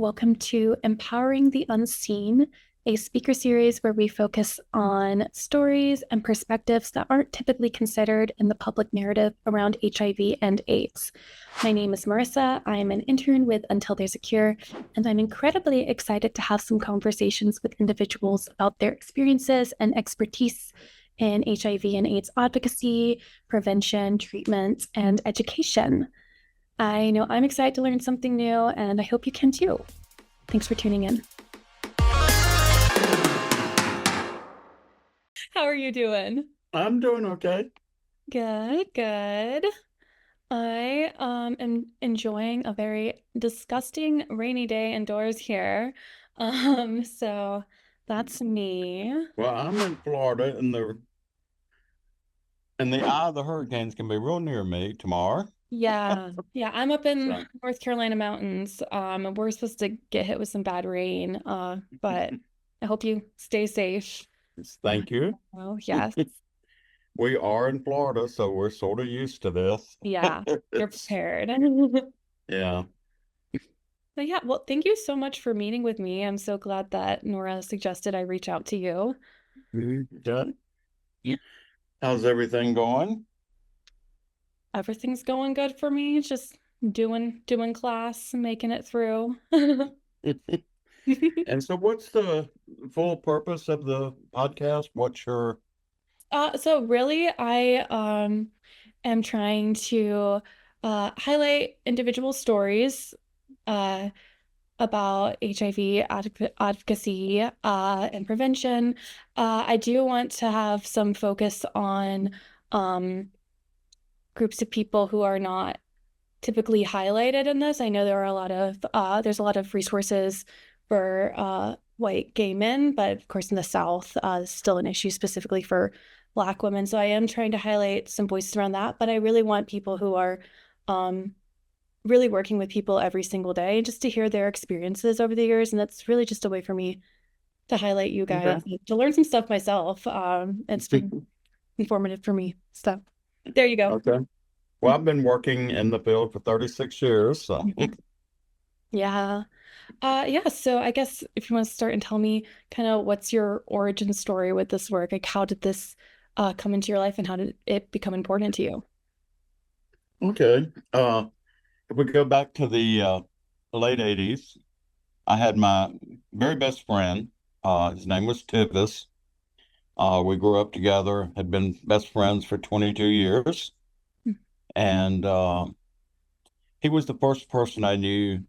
Welcome to Empowering the Unseen, a speaker series where we focus on stories and perspectives that aren't typically considered in the public narrative around HIV and AIDS. My name is Marisa. I am an intern with Until There's a Cure, and I'm incredibly excited to have some conversations with individuals about their experiences and expertise in HIV and AIDS advocacy, prevention, treatment, and education. I know I'm excited to learn something new, and I hope you can too. Thanks for tuning in. How are you doing? I'm doing okay. Good. I am enjoying a very disgusting rainy day indoors here. So that's me. Well, I'm in Florida, and the eye of the hurricanes can be real near me tomorrow. Yeah, I'm up in So, North Carolina mountains. We're supposed to get hit with some bad rain, but I hope you stay safe. thank you. Oh, yes. We are in Florida, so we're sort of used to this. Yeah, you're prepared. Yeah. But yeah, well, thank you so much for meeting with me. I'm so glad that Nora suggested I reach out to you. Okay. How's everything going? Everything's going good for me. Just doing class, making it through. And so, what's the full purpose of the podcast? What's your So really, I am trying to highlight individual stories uh, about HIV advocacy and prevention. I do want to have some focus on um, groups of people who are not typically highlighted in this. I know there's a lot of resources for white gay men, but of course in the South, it's still an issue specifically for Black women. So I am trying to highlight some voices around that, but I really want people who are really working with people every single day just to hear their experiences over the years. And that's really just a way for me to highlight you guys, to learn some stuff myself. It's been informative for me. So there you go. Okay. Well, I've been working in the field for 36 years, so Yeah. So I guess if you want to start and tell me kind of what's your origin story with this work, like how did this come into your life and how did it become important to you? okay. If we go back to the late 80s, I had my very best friend. His name was Tivis. We grew up together, had been best friends for 22 years. And he was the first person I knew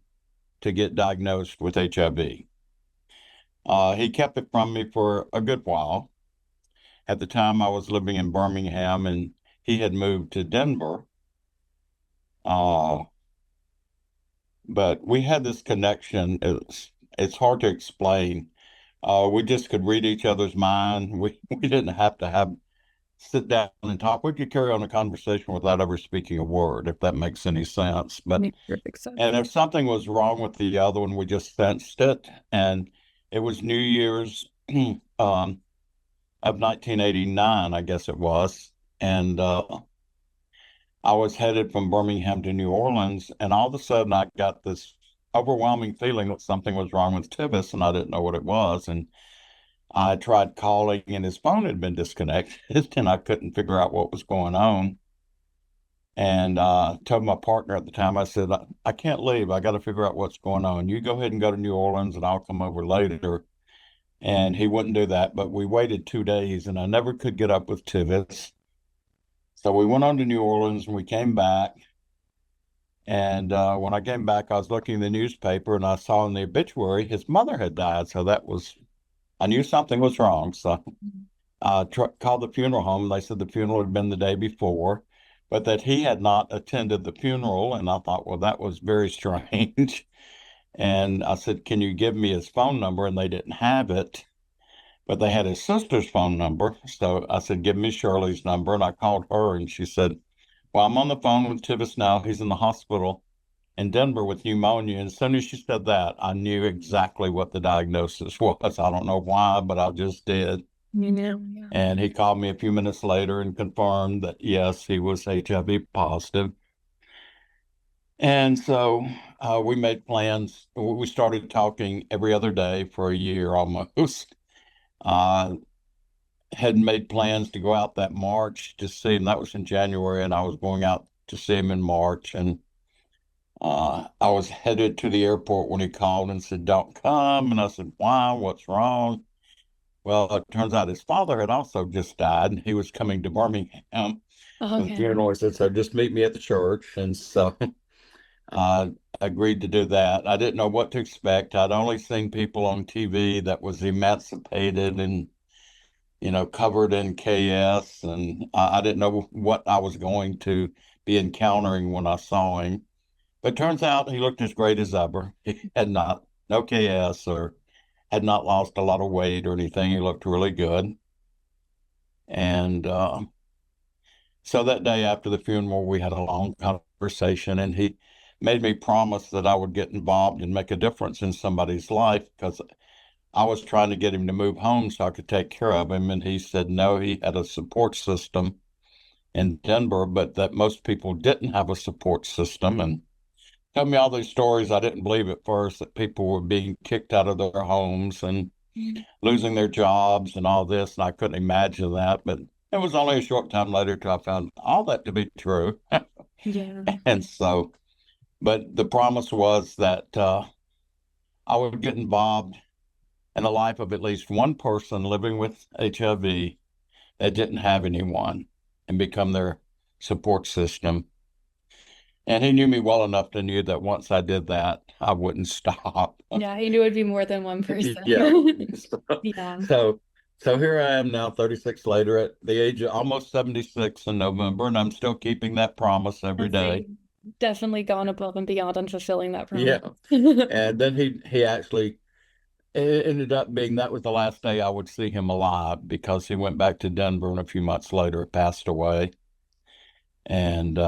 to get diagnosed with HIV. He kept it from me for a good while. At the time, I was living in Birmingham and he had moved to Denver. But we had this connection. It's hard to explain. We just could read each other's mind. We didn't have to sit down and talk. We could carry on a conversation without ever speaking a word, if that makes any sense. But Makes perfect sense. and if something was wrong with the other one, we just sensed it. And it was New Year's of 1989, I guess it was. And I was headed from Birmingham to New Orleans, and all of a sudden I got this overwhelming feeling that something was wrong with Tivis, and I didn't know what it was. And I tried calling, and his phone had been disconnected, and I couldn't figure out what was going on. And told my partner at the time, I said, I can't leave. I got to figure out what's going on. You go ahead and go to New Orleans, and I'll come over later. And he wouldn't do that, but we waited 2 days, and I never could get up with Tivis. So we went on to New Orleans, and we came back. And when I came back, I was looking in the newspaper, and I saw in the obituary his mother had died. So I knew something was wrong. So I called the funeral home. They said the funeral had been the day before, but that he had not attended the funeral. And I thought, well, that was very strange. And I said, can you give me his phone number? And they didn't have it, but they had his sister's phone number. So I said, give me Shirley's number. And I called her, and she said, well, I'm on the phone with Tivis now. He's in the hospital in Denver with pneumonia. And as soon as she said that, I knew exactly what the diagnosis was. I don't know why, but I just did. Yeah. And he called me a few minutes later and confirmed that, yes, he was HIV positive. And so we made plans. We started talking every other day for a year almost. Uh, had made plans to go out that March to see him. That was in January, and I was going out to see him in March. And I was headed to the airport when he called and said, "Don't come." And I said, "Why? What's wrong?" Well, it turns out his father had also just died. He was coming to Birmingham for the Okay. funeral. He said, "So just meet me at the church." And so I agreed to do that. I didn't know what to expect. I'd only seen people on TV that was emancipated and, covered in KS. And I didn't know what I was going to be encountering when I saw him. But turns out he looked as great as ever. He had not, no KS or had not lost a lot of weight or anything. He looked really good. And so that day after the funeral, we had a long conversation, and he made me promise that I would get involved and make a difference in somebody's life because I was trying to get him to move home so I could take care of him. And he said no, he had a support system in Denver, but that most people didn't have a support system. And told me all these stories I didn't believe at first, that people were being kicked out of their homes and losing their jobs and all this. And I couldn't imagine that. But it was only a short time later till I found all that to be true. Yeah. And so, but the promise was that I would get involved in the life of at least one person living with HIV that didn't have anyone and become their support system. And he knew me well enough to know that once I did that, I wouldn't stop. Yeah, he knew it'd be more than one Yeah. person. Yeah. So, so here I am now, 36 later, at the age of almost 76 in November, and I'm still keeping that promise every I'd day. say definitely gone above and beyond on fulfilling that promise. Yeah. And then he actually, it ended up being that was the last day I would see him alive because he went back to Denver and a few months later passed away. And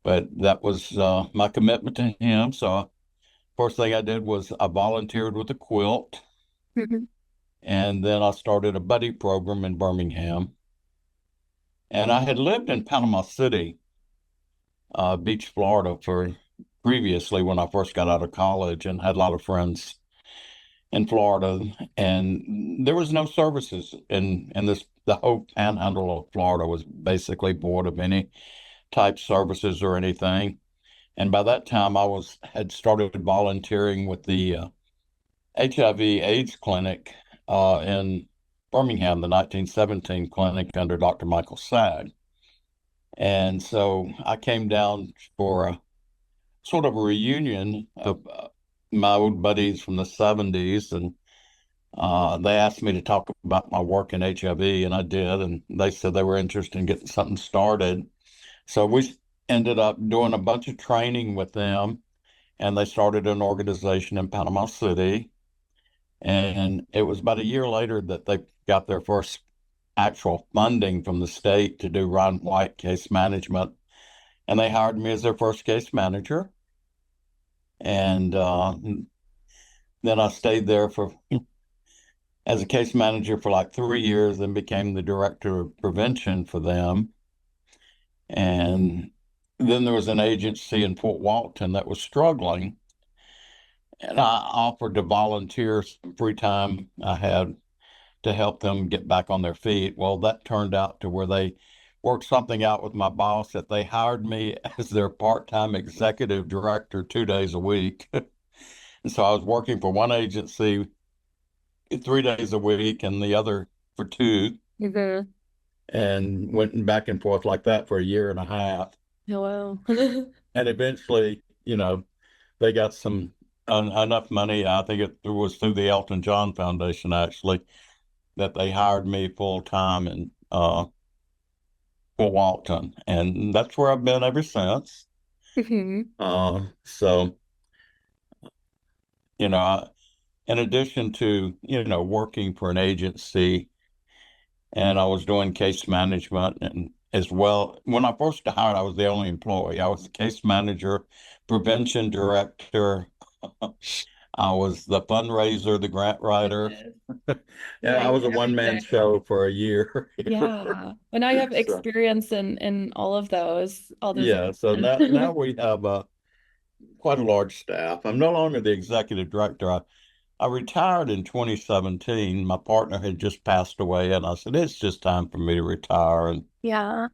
but that was my commitment to him. So first thing I did was I volunteered with a quilt, Mhm. and then I started a buddy program in Birmingham. And I had lived in Panama City, Beach, Florida, for previously when I first got out of college, and had a lot of friends in Florida. And there was no services in this. The whole panhandle of Florida was basically void of any type services or anything. And by that time, I was had started volunteering with the HIV/AIDS clinic in Birmingham, the 1917 clinic under Dr. Michael Sag. And so I came down for a sort of a reunion of my old buddies from the 70s. And they asked me to talk about my work in HIV, and I did. And they said they were interested in getting something started. So we ended up doing a bunch of training with them, and they started an organization in Panama City. And it was about a year later that they got their first actual funding from the state to do Ron White case management. And they hired me as their first case manager. And then I stayed there for as a case manager for like 3 years, and became the director of prevention for them. And then there was an agency in Fort Walton that was struggling. And I offered to volunteer some free time I had to help them get back on their feet. Well, that turned out to where they worked something out with my boss that they hired me as their part-time executive director 2 days a week. And so I was working for one agency 3 days a week and the other for two, Mhm. and went back and forth like that for a year and a half. Hello. And eventually, they got some enough money. I think it was through the Elton John Foundation, actually, that they hired me full time in Fort Walton, and that's where I've been ever since. Mhm. So in addition to working for an agency, and I was doing case management and as well. When I first hired, I was the only employee. I was the case manager, prevention director, I was the fundraiser, the grant writer. Goodness. Yeah, Yeah, I you was did a one-man everything. show for a year here. Yeah. But now you have So experience in all those yeah, so now areas. we have quite a large staff. I'm no longer the executive director. I retired in 2017. My partner had just passed away, and I said, it's just time for me to retire. Yeah.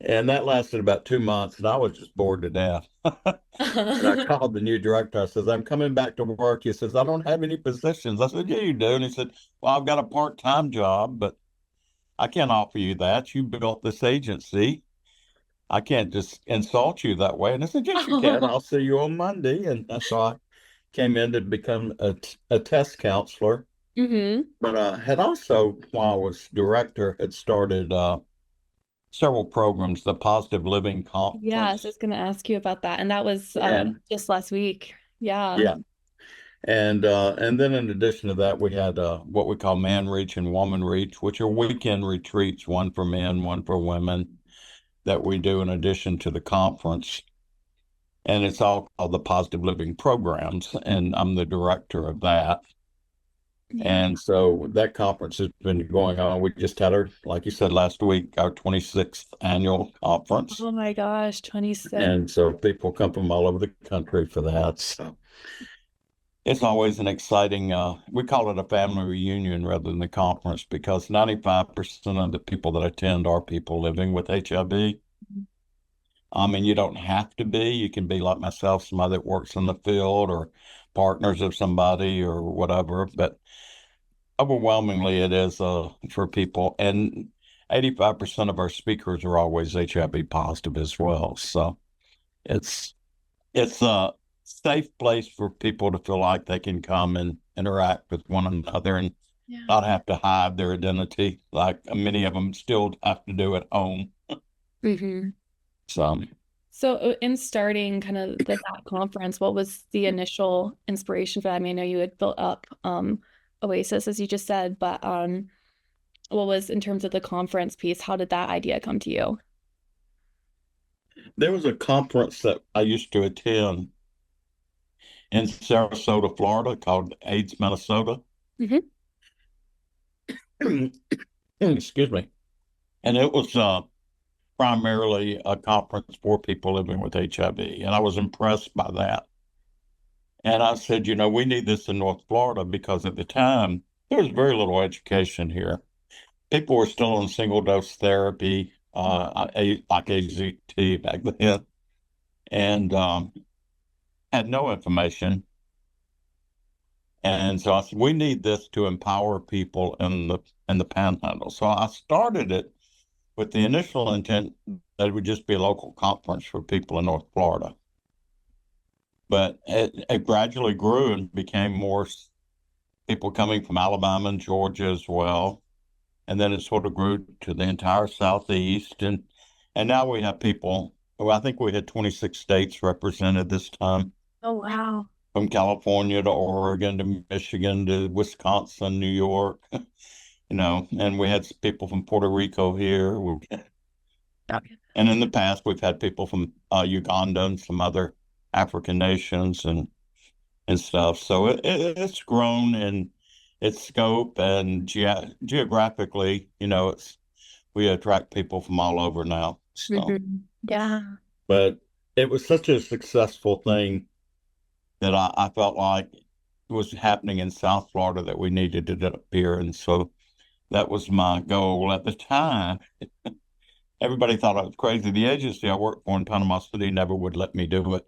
And that lasted about 2 months, and I was just bored to death. And I called the new director. I says, I'm coming back to work. He says, I don't have any positions. I said, yeah, you do. And he said, well, I've got a part-time job, but I can't offer you that. You built this agency. I can't just insult you that way. And I said, yes, you can. I'll see you on Monday. And that's so I came in to become a test counselor. hmm But had also, while I was director, had started several programs, the Positive Living Yes, I Conference. was gonna ask you about that. And that was And just last week. Yeah. yeah. And then in addition to that, we had what we call Man Reach and Woman Reach, which are weekend retreats, one for men, one for women, that we do in addition to the conference. And it's all called the Positive Living Programs, and I'm the director of that. Yeah. And so that conference has been going on. We just had our, like you said last week, our 26th annual conference. Oh my gosh, 26. And so people come from all over the country for that. So it's always an exciting, we call it a family reunion rather than the conference because 95% of the people that attend are people living with HIV. I mean, you don't have to be. You can be like myself, somebody that works in the field or partners of somebody or whatever. But overwhelmingly, it is for people. And 85% of our speakers are always HIV positive as well. So it's it's a safe place for people to feel like they can come and interact with one another and Yeah. not have to hide their identity like many of them still have to do at home. hmm So So in starting kind of that conference, what was the initial inspiration for that? I mean, I know you had built up Oasis, as you just said, but what was in terms of the conference piece, how did that idea come to you? there was a conference that I used to attend in Sarasota, Florida called AIDS Minnesota. hmm Excuse me. And it was primarily a conference for people living with HIV. And I was impressed by that. And I said, we need this in North Florida because at the time, there was very little education here. People were still on single dose therapy, like AZT back then, and had no information. And so I said, we need this to empower people in the panhandle. So I started it with the initial intent that it would just be a local conference for people in North Florida. But it gradually grew and became more people coming from Alabama and Georgia as well. And then it sort of grew to the entire Southeast. And now we have people, well, I think we had 26 states represented this time, Oh, wow. from California to Oregon to Michigan to Wisconsin, New York, and we had people from Puerto Rico here. Okay. And in the past, we've had people from Uganda and some other African nations and stuff. So it's grown in its scope and geographically, we attract people from all over now. So, Yeah. but it was such a successful thing that I felt like it was happening in South Florida that we needed it up here. And so that was my goal at the time. Everybody thought I was crazy. The agency I worked for in Panama City never would let me do it.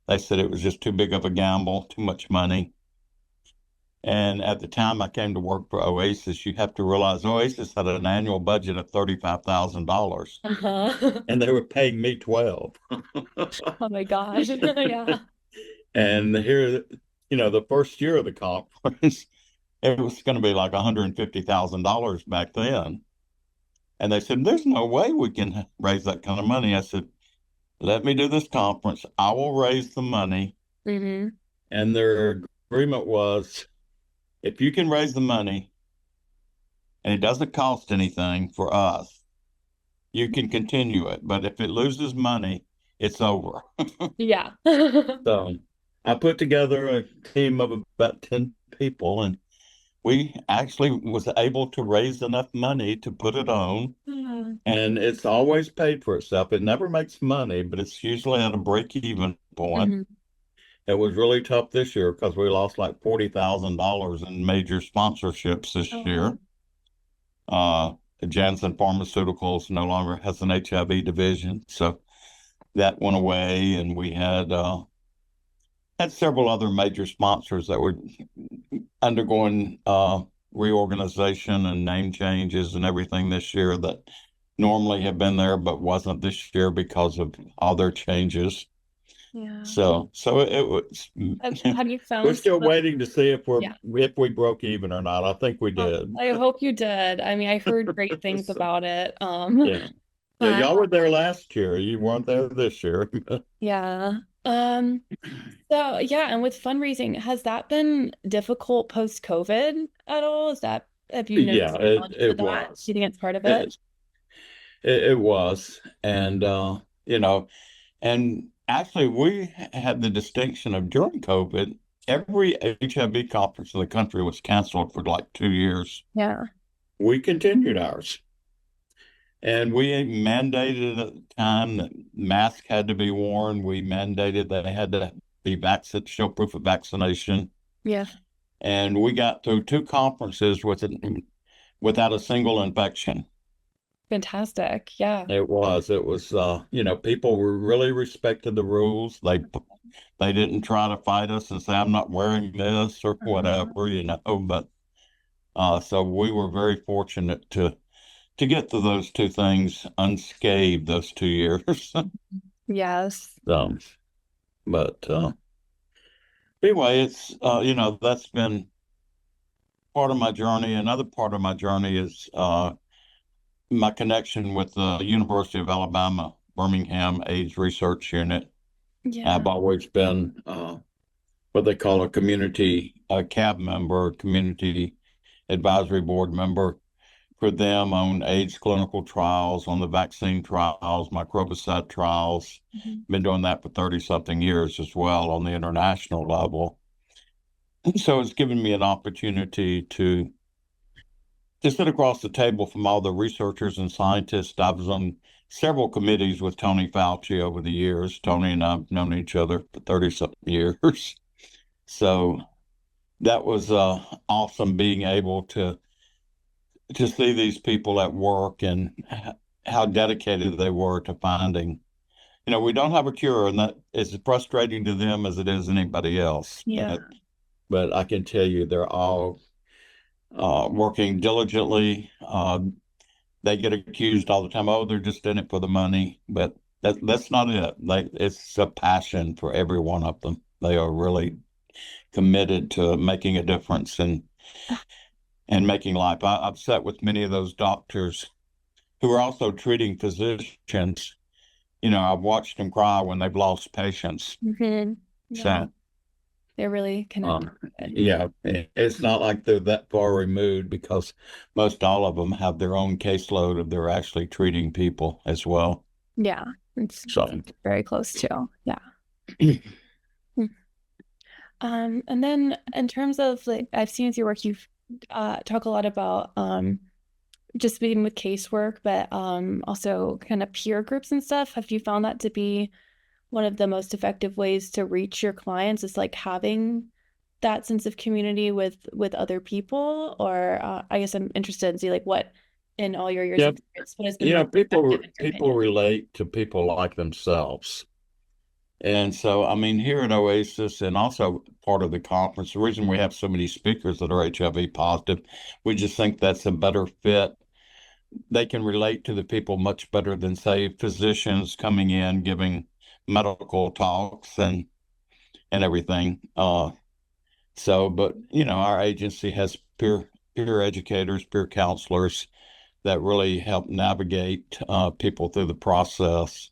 They said it was just too big of a gamble, too much money. And at the time I came to work for Oasis, you have to realize Oasis had an annual budget of $35,000 Uh-huh. and they were paying me 12. Oh my gosh. Yeah. And here, the first year of the conference, it was going to be like $150,000 back then. And they said, there's no way we can raise that kind of money. I said, let me do this conference. I will raise the money. hmm And their agreement was, if you can raise the money and it doesn't cost anything for us, you can continue it. But if it loses money, it's over. Yeah. So I put together a team of about 10 people, and we actually was able to raise enough money to put it on. Mm. And it's always paid for itself. It never makes money, but it's usually at a break-even point. Mhm. It was really tough this year because we lost like $40,000 in major sponsorships this Oh, wow. year. Uh, Janssen Pharmaceuticals no longer has an HIV division, so that went away, and we had several other major sponsors that were undergoing reorganization and name changes and everything this year that normally have been there but wasn't this year because of all their changes. Yeah. So it was. Have you We're found some still of, waiting to see yeah. if we broke even or not. I think we did. I hope you did. I mean, I heard great things So, about it. yeah, yeah. But Y'all were there last year. You weren't there this year. yeah. So yeah, and with fundraising, has that been difficult post-COVID at all? Have you Yeah, noticed challenges with it that? Do you was. think it's part of it? It, it was, and you know, and actually, we had the distinction of during COVID, every HIV conference in the country was canceled for like 2 years. Yeah. We continued ours. And we mandated at the time that masks had to be worn. We mandated that they had to be vaccinated, show proof of vaccination. Yeah. And we got through two conferences without a single infection. Fantastic. Yeah. It was, people were really respected the rules. They didn't try to fight us and say, I'm not wearing this or Uh-huh. whatever. But, so we were very fortunate to get to those two things unscathed those 2 years. Yes. So, but anyway, it's that's been part of my journey. Another part of my journey is my connection with the University of Alabama, Birmingham AIDS Research Unit. Yeah. I've always been what they call a community CAB member, community advisory board member for them on AIDS clinical trials, on the vaccine trials, microbicide trials. Mhm. Been doing that for 30 something years as well on the international level. So it's given me an opportunity to sit across the table from all the researchers and scientists. I was on several committees with Tony Fauci over the years. Tony and I've known each other for 30 something years. So that was awesome being able to see these people at work and how dedicated they were to finding. We don't have a cure, and that is as frustrating to them as it is anybody else. Yeah. But I can tell you, they're all working diligently. They get accused all the time. Oh, they're just in it for the money, but that's not it. It's a passion for every one of them. They are really committed to making a difference and making life. I've sat with many of those doctors who are also treating physicians. I've watched them cry when they've lost patients. Mhm. Yeah. So, They're really connected to it. yeah, it's not like they're that far removed because most all of them have their own caseload of they're actually treating people as well. Yeah. It's So, very close to. Yeah. Hmm. And then in terms of like I've seen with your work, you've talk a lot about just being with casework, but also kind of peer groups and stuff. Have you found that to be one of the most effective ways to reach your clients is like having that sense of community with other people? Or I guess I'm interested in see like what in all your years yeah, of experience, what has been most people effective in your people opinion? relate to people like themselves. And so, I mean, here at Oasis and also part of the conference, the reason we have so many speakers that are HIV positive, we just think that's a better fit. They can relate to the people much better than, say, physicians coming in giving medical talks and everything. But our agency has peer educators, peer counselors that really help navigate people through the process,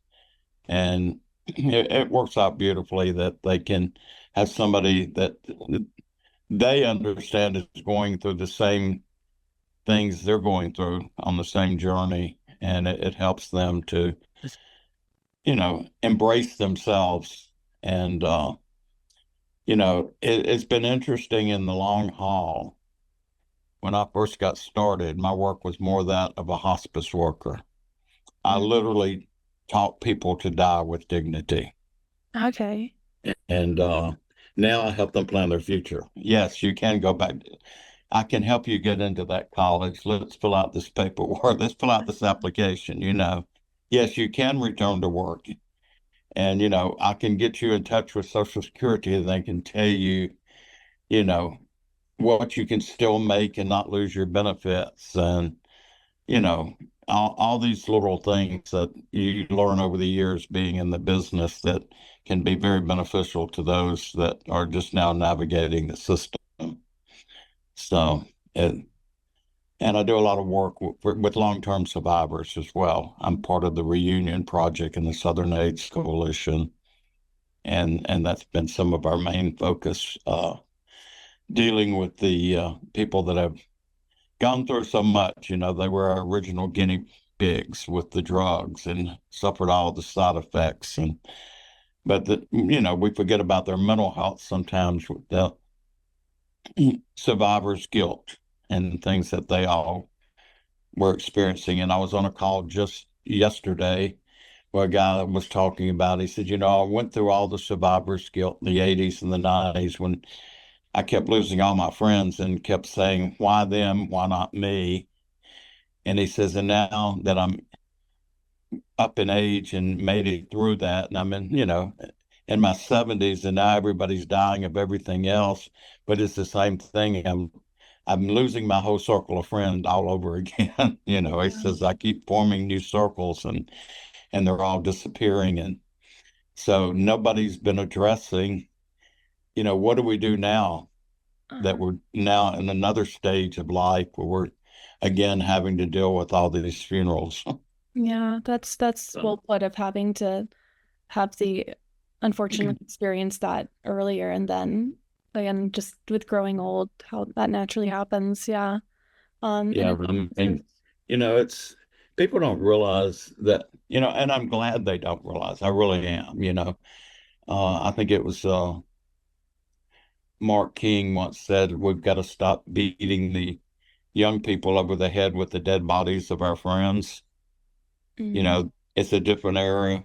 and it works out beautifully that they can have somebody that they understand is going through the same things they're going through on the same journey, and it helps them to embrace themselves and it's been interesting in the long haul. When I first got started, my work was more that of a hospice worker. I Mm. literally taught people to die with dignity. Okay. And now I help them plan their future. Yes, you can go back. I can help you get into that college. Let's fill out this paperwork. Let's fill out this application. Yes, you can return to work. And, I can get you in touch with Social Security and they can tell you, you know, what you can still make and not lose your benefits. And, you know, all these little things that you learn over the years being in the business that can be very beneficial to those that are just now navigating the system. So, it, and I do a lot of work with long-term survivors as well. I'm part of the Reunion Project in the Southern AIDS Coalition, and that's been some of our main focus, dealing with the people that have gone through so much. They were our original guinea pigs with the drugs and suffered all the side effects. But we forget about their mental health sometimes with the survivor's guilt and things that they all were experiencing. And I was on a call just yesterday where a guy was talking about, he said, I went through all the survivor's guilt in the 80s and the 90s when I kept losing all my friends and kept saying, why them? Why not me? And he says, and now that I'm up in age and made it through that, and in my 70s, and now everybody's dying of everything else, but it's the same thing. I'm losing my whole circle of friends all over again. He says I keep forming new circles and they're all disappearing. And so nobody's been addressing, what do we do now that Uh, we're now in another stage of life where we're again having to deal with all these funerals. yeah, that's well put of having to have the unfortunate experience that earlier and then again just with growing old, how that naturally happens. Yeah. And Yeah, I mean, it's people don't realize that, and I'm glad they don't realize. I really am. I think it was Mark King once said, we've got to stop beating the young people over the head with the dead bodies of our friends. mm, It's a different era.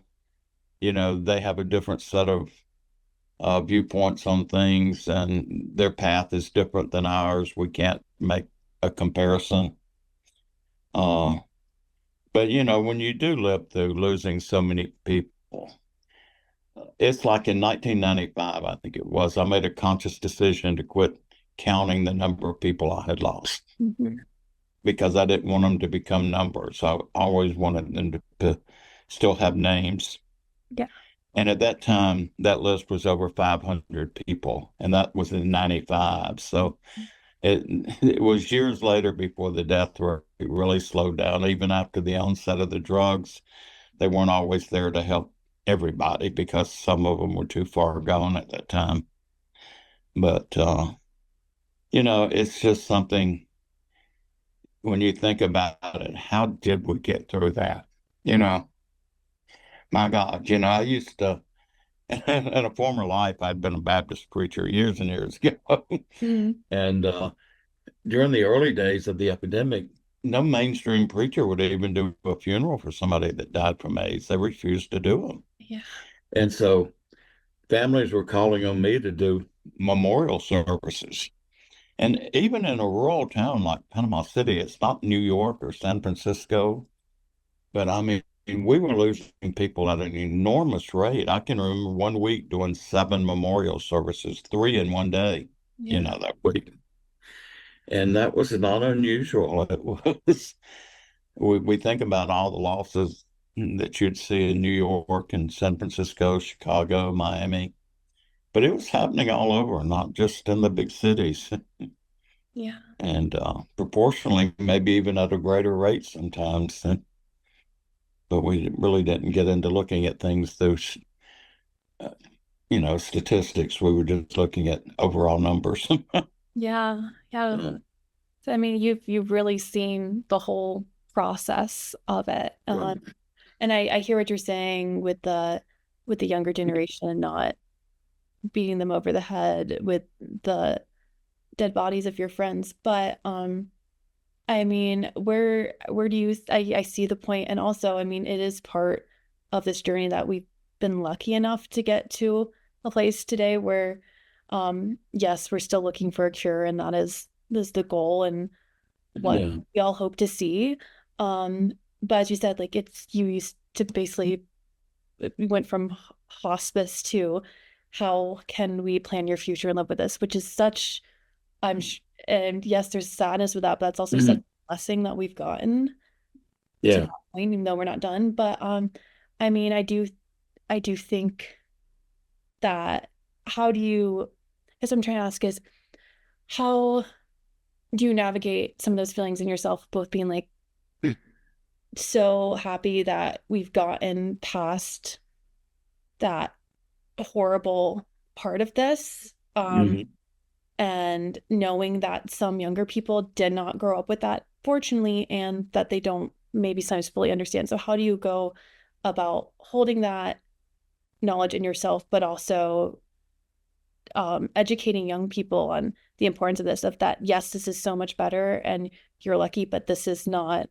They have a different set of viewpoints on things, and their path is different than ours. We can't make a comparison. Uh, but when you do live through losing so many people, it's like in 1995, I think it was, I made a conscious decision to quit counting the number of people I had lost mhm. because I didn't want them to become numbers. I always wanted them to still have names. Yeah. And at that time, that list was over 500 people, and that was in 95. So it it was years later before the death rate really slowed down. Even after the onset of the drugs, they weren't always there to help everybody because some of them were too far gone at that time. But it's just something when you think about it, how did we get through that? You know, my God, I used to in a former life, I'd been a Baptist preacher years and years ago. Mm, And during the early days of the epidemic, no mainstream preacher would even do a funeral for somebody that died from AIDS. They refused to do them. yeah. And so families were calling on me to do memorial services. And even in a rural town like Panama City, it's not New York or San Francisco, but I mean, we were losing people at an enormous rate. I can remember one week doing 7 memorial services, 3 in one day, Yeah. that week. And that was not unusual. It was, we think about all the losses that you'd see in New York and San Francisco, Chicago, Miami, but it was happening all over, not just in the big cities. Yeah. And proportionally, maybe even at a greater rate sometimes. But we really didn't get into looking at things through, uh, statistics. We were just looking at overall numbers. Yeah. Yeah. Uh, So, I mean, you've really seen the whole process of it. And I hear what you're saying with the younger generation not beating them over the head with the dead bodies of your friends. But I mean, where do you I see the point, and also, I mean, it is part of this journey that we've been lucky enough to get to a place today where yes, we're still looking for a cure, and that is the goal and what Yeah. we all hope to see. Um, but as you said, like it's you used to basically we went from hospice to how can we plan your future and live with this, which is such I'm sh and yes, there's sadness with that, but that's also such Mhm. a blessing that we've gotten to that Yeah. point, even though we're not done. But I mean, I do think that how do you, as I'm trying to ask is how do you navigate some of those feelings in yourself, both being like so happy that we've gotten past that horrible part of this, Hmm. and knowing that some younger people did not grow up with that, fortunately, and that they don't maybe sometimes fully understand. So, how do you go about holding that knowledge in yourself, but also educating young people on the importance of this, of that, yes, this is so much better and you're lucky, but this is not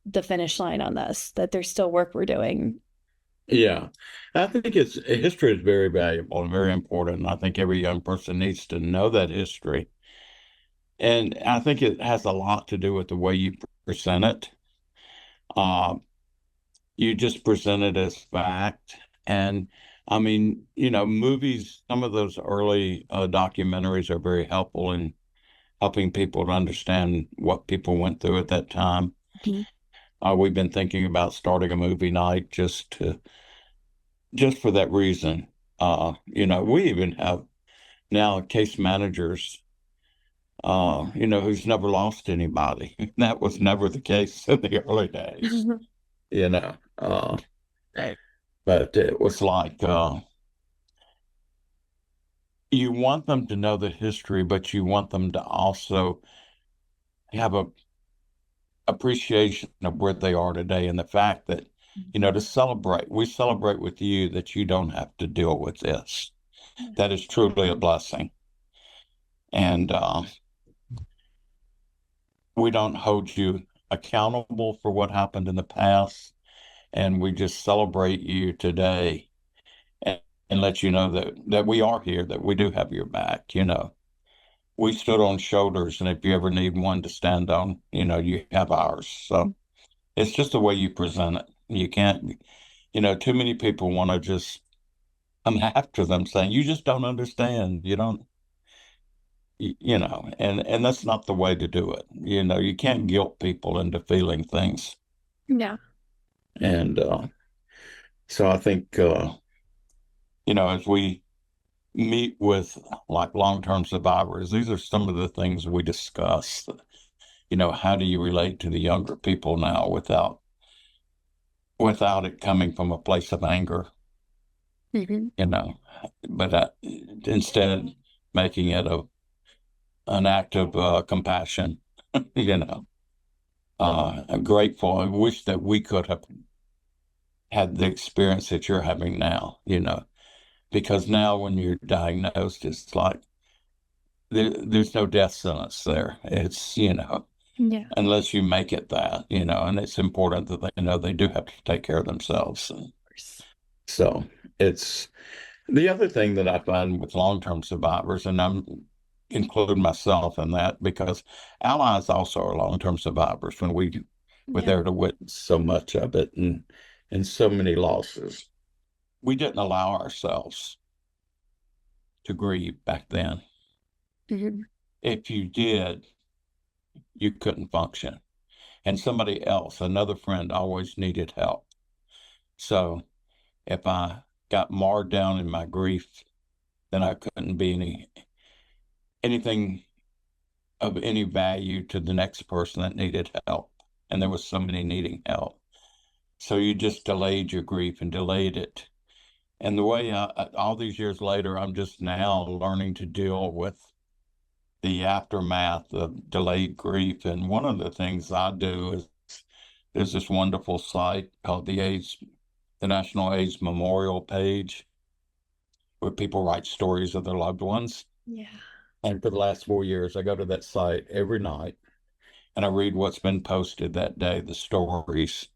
the finish line on this, that there's still work we're doing. Yeah. I think it's history is very valuable and very important. And I think every young person needs to know that history. And I think it has a lot to do with the way you present it. Uh, you just present it as fact. And I mean, movies, some of those early documentaries are very helpful in helping people to understand what people went through at that time. Mhm. We've been thinking about starting a movie night just for that reason. We even have now case managers, who's never lost anybody. That was never the case in the early days, you know. Right. But it was like you want them to know the history, but you want them to also have a appreciation of where they are today and the fact that, to celebrate, we celebrate with you that you don't have to deal with this. That is truly a blessing. And we don't hold you accountable for what happened in the past. And we just celebrate you today and let you know that we are here, that we do have your back. We stood on shoulders, and if you ever need one to stand on, you have ours. So it's just the way you present it. You can't, too many people want to just come after them saying, you just don't understand. You don't, and that's not the way to do it. You can't guilt people into feeling things. Yeah. And so I think, as we meet with like long-term survivors, these are some of the things we discuss. How do you relate to the younger people now without it coming from a place of anger, Mhm. you know, but instead making it an act of compassion, you know. I'm grateful. I wish that we could have had the experience that you're having now, because now when you're diagnosed, it's like there's no death sentence there. It's, Yeah. Of unless you make it that, and it's important that they know they do have to take care of themselves. And course. so it's the other thing that I find with long-term survivors, and I'm including myself in that because allies also are long-term survivors when we're Yeah. there to witness so much of it and so many losses. We didn't allow ourselves to grieve back then. Mhm. If you did, you couldn't function. And somebody else, another friend, always needed help. So if I got marred down in my grief, then I couldn't be anything of any value to the next person that needed help. And there was somebody needing help. So you just delayed your grief and delayed it. And the way all these years later, I'm just now learning to deal with the aftermath of delayed grief. And one of the things I do is there's this wonderful site called the National AIDS Memorial page. where people write stories of their loved ones. Yeah. And for the last 4 years, I go to that site every night and I read what's been posted that day, the stories.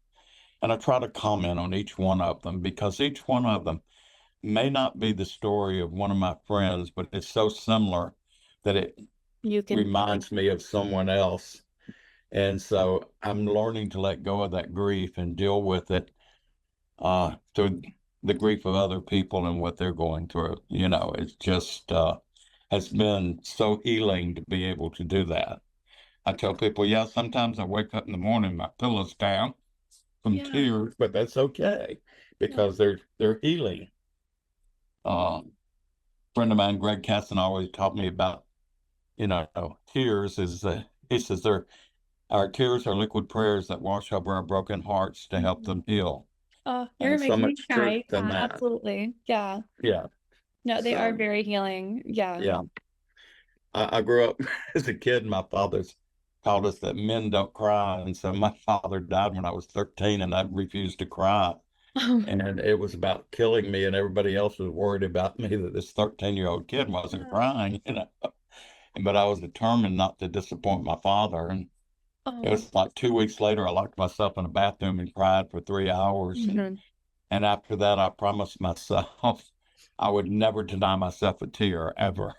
And I try to comment on each one of them because each one of them may not be the story of one of my friends, but it's so similar that it You can, reminds me of someone else. And so I'm learning to let go of that grief and deal with it through the grief of other people and what they're going through. It's just has been so healing to be able to do that. I tell people, yeah, sometimes I wake up in the morning, my pillow's down from yeah. tears, but that's okay Yeah. because they're healing. A friend of mine, Greg Casson, always taught me about, tears is he says our tears are liquid prayers that wash over our broken hearts to help Mhm. them heal. Oh, you're And so making me much truth cry. in Yeah, that. absolutely. Yeah. Yeah. No, they are So, very healing. Yeah. yeah. I grew up as a kid, my father's taught us that men don't cry. And so my father died when I was 13 and I refused to cry. And it was about killing me, and everybody else was worried about me that this 13-year-old kid wasn't Yeah. crying. But I was determined not to disappoint my father. And it Oh. was like 2 weeks later, I locked myself in a bathroom and cried for 3 hours. Mhm. And after that, I promised myself I would never deny myself a tear ever.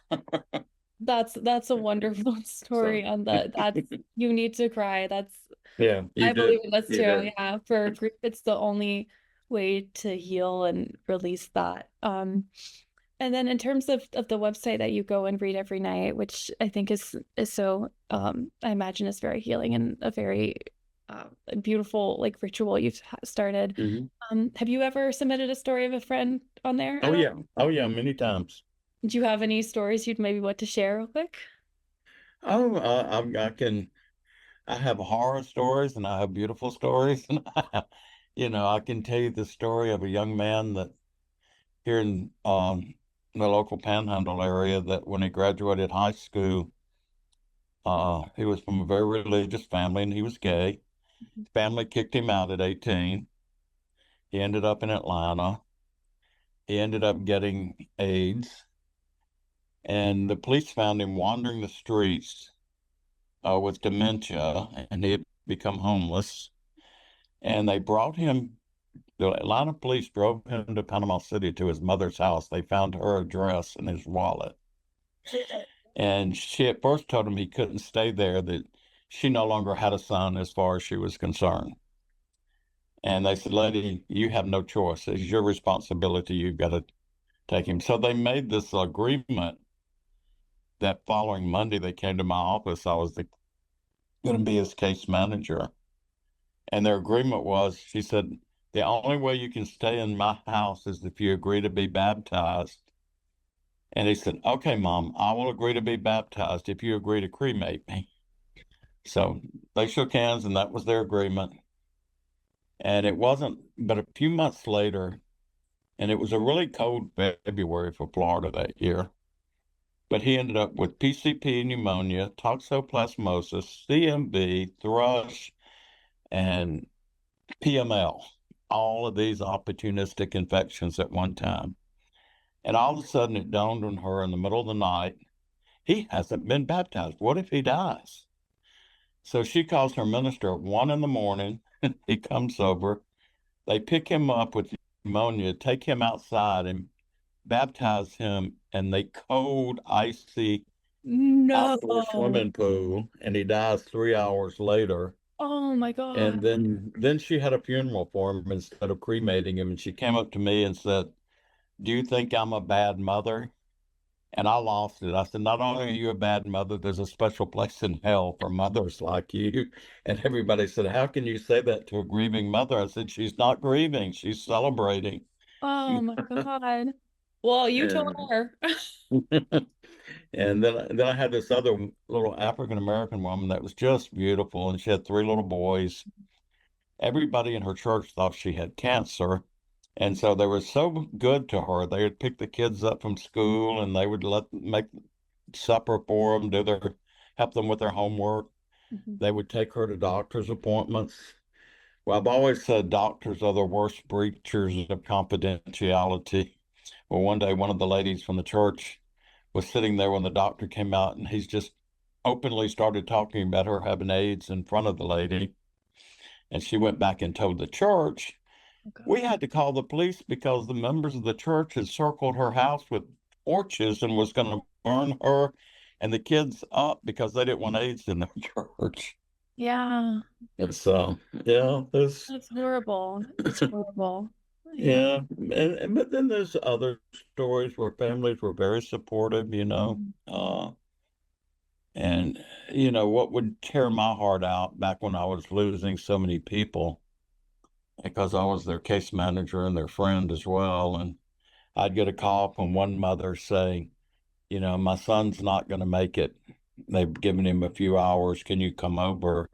That's a wonderful So, story on that. That's you need to cry. That's yeah, you I believe did. in this You too. did. Yeah, for grief, it's the only way to heal and release that. And then in terms of the website that you go and read every night, which I think is so I imagine is very healing and a very beautiful like ritual you've started. Mhm. Have you ever submitted a story of a friend on there Oh, at all? yeah. Oh, yeah, many times. Do you have any stories you'd maybe want to share real quick? Oh, I have horror stories and I have beautiful stories. I can tell you the story of a young man that here in the local Panhandle area that when he graduated high school, he was from a very religious family and he was gay. His family kicked him out at 18. He ended up in Atlanta. He ended up getting AIDS, and the police found him wandering the streets with dementia, and he had become homeless. And they brought him, the Atlanta police drove him to Panama City to his mother's house. They found her address in his wallet. And she at first told him he couldn't stay there, that she no longer had a son as far as she was concerned. And they said, lady, you have no choice. It's your responsibility. You've got to take him. So they made this agreement that following Monday they came to my office. I was going to be his case manager. And their agreement was, she said, the only way you can stay in my house is if you agree to be baptized. And he said, okay, Mom, I will agree to be baptized if you agree to cremate me. So they shook hands and that was their agreement. And it wasn't but a few months later, and it was a really cold February for Florida that year. But he ended up with PCP pneumonia, toxoplasmosis, CMV, thrush, and PML, all of these opportunistic infections at one time. And all of a sudden it dawned on her in the middle of the night, he hasn't been baptized. What if he dies? So she calls her minister at 1 in the morning. He comes over. They pick him up with pneumonia, take him outside and baptize him in the cold, icy No. outdoor swimming pool. And he dies 3 hours later. Oh my God. And then she had a funeral for him instead of cremating him. And she came up to me and said, do you think I'm a bad mother? And I lost it. I said, not only are you a bad mother, there's a special place in hell for mothers like you. And everybody said, how can you say that to a grieving mother? I said, she's not grieving, she's celebrating. Oh my God. Well, you told And, her. and then I had this other little African American woman that was just beautiful, and she had three little boys. Everybody in her church thought she had cancer. And so they were so good to her. They would pick the kids up from school and they would make supper for them, help them with their homework. Mhm. They would take her to doctor's appointments. Well, I've always said doctors are the worst breachers of confidentiality Well, one day, one of the ladies from the church was sitting there when the doctor came out, and he's just openly started talking about her having AIDS in front of the lady. And she went back and told the church. Oh, God. We had to call the police because the members of the church had circled her house with torches and was going to burn her and the kids up because they didn't want AIDS in their church. Yeah, And so, yeah, there's, that's horrible. It's horrible. Yeah. yeah. But then there's other stories where families were very supportive, you know. And, you know, what would tear my heart out back when I was losing so many people, because I was their case manager and their friend as well. And I'd get a call from one mother saying, you know, my son's not going to make it. They've given him a few hours. Can you come over?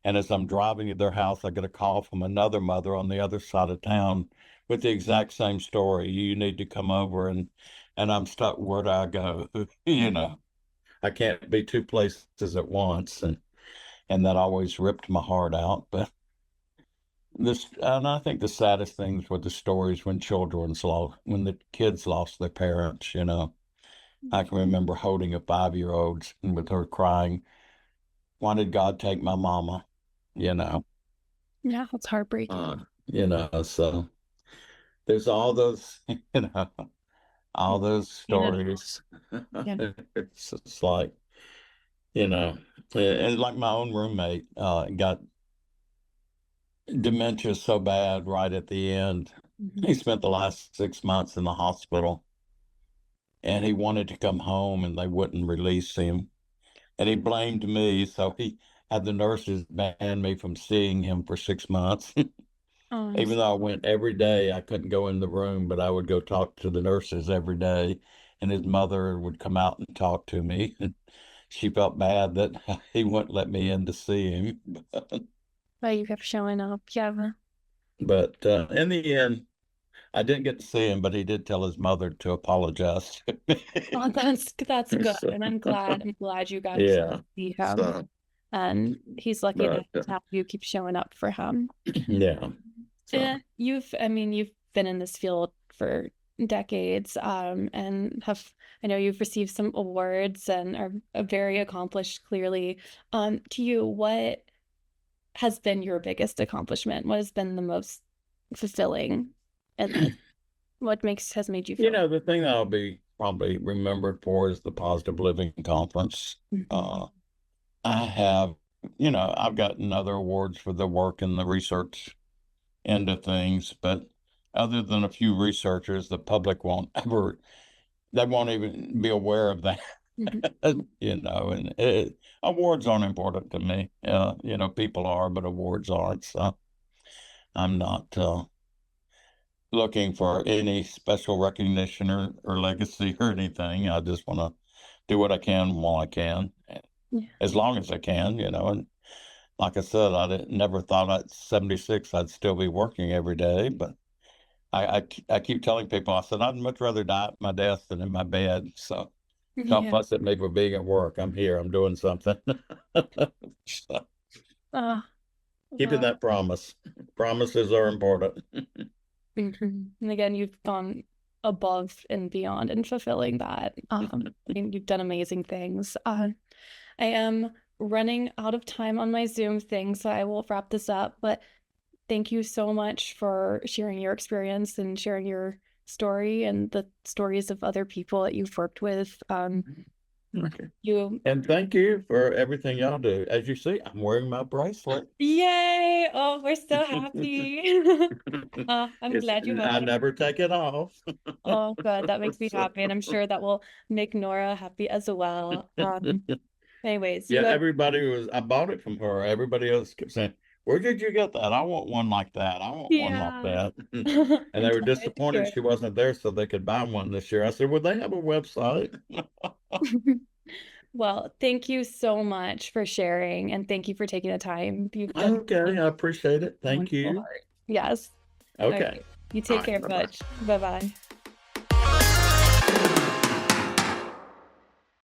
And as I'm driving to their house, I get a call from another mother on the other side of town with the exact same story. You need to come over. And I'm stuck. Where do I go? You know, I can't be two places at once. And that always ripped my heart out. But this, and I think the saddest things were the stories when when the kids lost their parents, you know. I can remember holding a 5-year-old and with her crying, why did God take my mama? You know, Yeah, it's heartbreaking. so there's all those, all those Yeah. stories. Yeah. It's just like, you know, and like my own roommate got dementia so bad right at the end. He Mhm. spent the last 6 months in the hospital and he wanted to come home and they wouldn't release him. And he blamed me. So he had the nurses ban me from seeing him for 6 months. Oh, Even though I went every day, I couldn't go in the room, but I would go talk to the nurses every day. And his mother would come out and talk to me. And she felt bad that he wouldn't let me in to see him. but you kept showing up. Yeah. But in the end, I didn't get to see him, but he did tell his mother to apologize to me. Oh, that's good. So, And I'm glad you got to yeah. see him. So, And he's lucky enough but to have you keep showing up for him. yeah. So, I mean, you've been in this field for decades, and I know you've received some awards and are very accomplished, clearly. To you, what has been your biggest accomplishment? What has been the most fulfilling in this? What has made you you feel? know, the thing that I'll be probably remembered for is the Positive Living Conference. Mhm. I have, you know, I've gotten other awards for the work in the research end of things, but other than a few researchers, the public won't ever, they won't even be aware of that, Mhm. you know, and awards aren't important to me. You know, people are, but awards aren't. So I'm not looking for any special recognition or legacy or anything. I just want to do what I can while I can, Yeah. as long as I can, you know. And like I said, never thought at 76 I'd still be working every day, but I keep telling people, I said, I'd much rather die at my desk than in my bed. So don't Yeah. fuss at me for being at work. I'm here, I'm doing something. So, Uh, keeping well, that promise. Promises are important. and again, you've gone above and beyond in fulfilling that. And you've done amazing things. I am running out of time on my Zoom thing, so I will wrap this up. But thank you so much for sharing your experience and sharing your story and the stories of other people that you've worked with. Okay. You, And thank you for everything y'all do. As you see, I'm wearing my bracelet. yay! Oh, we're so happy. I'm It's, glad you have I it. never take it off. Oh, good. That makes me So, happy, and I'm sure that will make Nora happy as well. Anyways, yeah, you have, I bought it from her. Everybody else kept saying, where did you get that? I want one like that. I want one like yeah. that. And I'm they were glad to disappointed hear she wasn't there so they could buy one this year. I said, well, they have a website. it. Well, thank you so much for sharing, and thank you for taking the time. You've done Okay, I appreciate it. a Thank wonderful you. heart. Yes. All Okay. right. You All take right. care, Bye-bye. Butch. Bye-bye.